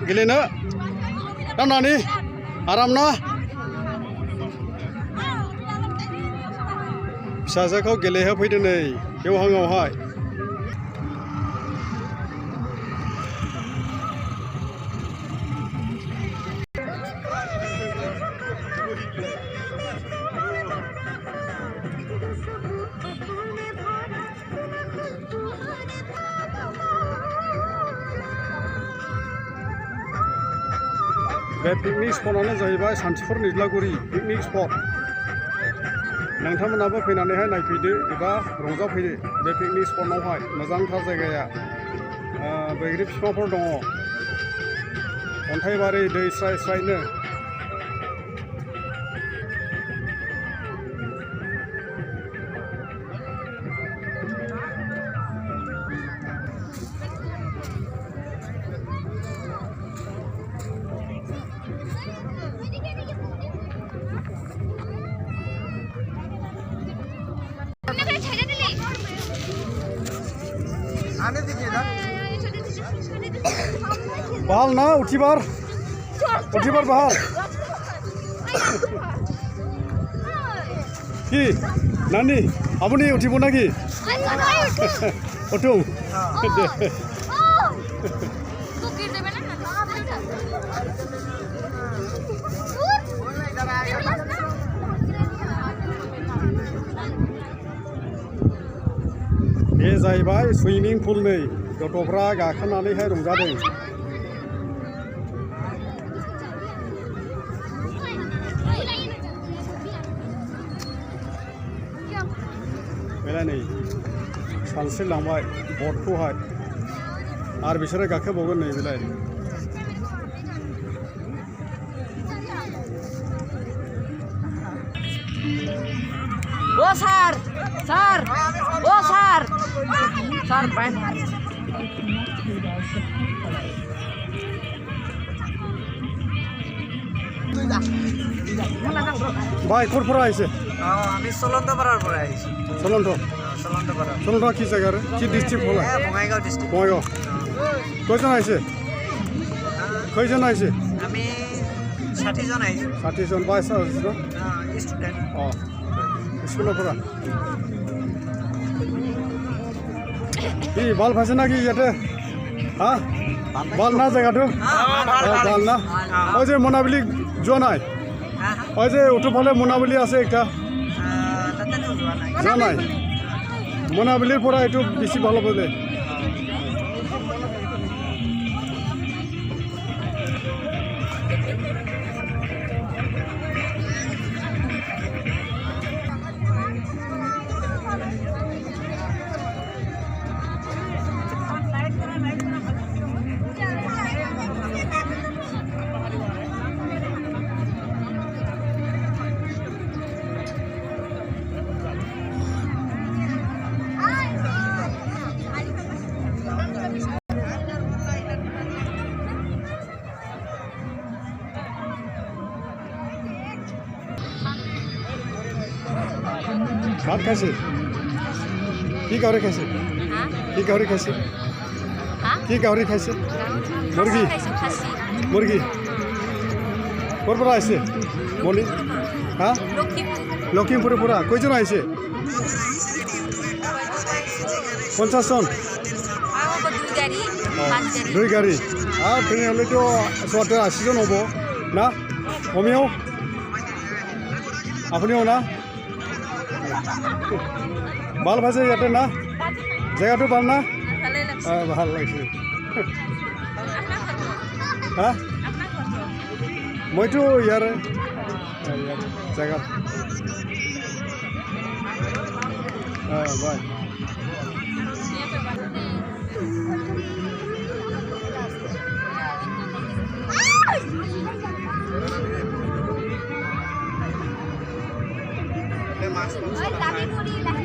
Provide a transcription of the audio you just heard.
गेलेनो दामनानै आराम ना फिसाजोखौ गेलेहोफैदो नै बेवहाङावहाय बे पिकनिक स्पटआनो जाहैबाय सान्थिफुर निज्लागुरि पिकनिक स्पट नोंथांमोनाबो फैनानैहाय नायफैदो एबा रंजाफैदो बे पिकनिक स्पटआवहाय मोजांथार जायगाया बैग्रि बिफांफोर दङ अन्थाइबारि दै स्राय स्रायनो बहाल ना उठिबार बहाल কি নানি আপনি উঠিব নাকি উঠুম बे जाहैबाय सुइमिं पुल नै गथ'फ्रा गाखोनानैहाय रंजादों बेलाय नै सानस्रिलांबाय बटखौहाय आरो बिसोरो गाखोबावगोन नै बेलाय ओ सार सार ओ सार सार पैन भाई कोरफोरा आइसे আমি সলন্তপাড়ার পরে আইছি সলন্ত কি জায়গা রে কি ডিস্ট্রিক্ট হলা বঙ্গাইগাঁও ডিস্ট্রিক্ট বঙ্গাইগাঁও কয়জন আইছে আমি 60 জন আইছি 60 জন বাইস আছে না স্টুডেন্ট স্কুলের পড়া কি বল ফাসে নাকি ইয়াতে হ্যাঁ বল না জায়গাটো বল না ওই যে মোনাবিলি যোৱা নাই ওই যে উঠোফালে মোনাবিলি আছে একটা যোৱা নাই মোনাবিলিৰ পৰা এইটো বেছি ভাল হ'ব দে ভাত খাইছে কি গাহৰি খাইছে মুৰ্গী ক'ৰ পৰা আহিছে মৰ্ণিং হা লখিমপুৰৰ পৰা কেইজন আহিছে 50 জন দুই গাড়ী আৰু তেনেহ'লেতো ওচৰতে 80 জন হ'ব না কমেও আপুনিও না ভাল পাইছে ইয়াতে না জেগাটো ভাল না ভাল লাগিছে হা মইতো ইয়াৰে জেগাত বাই Nijlaguri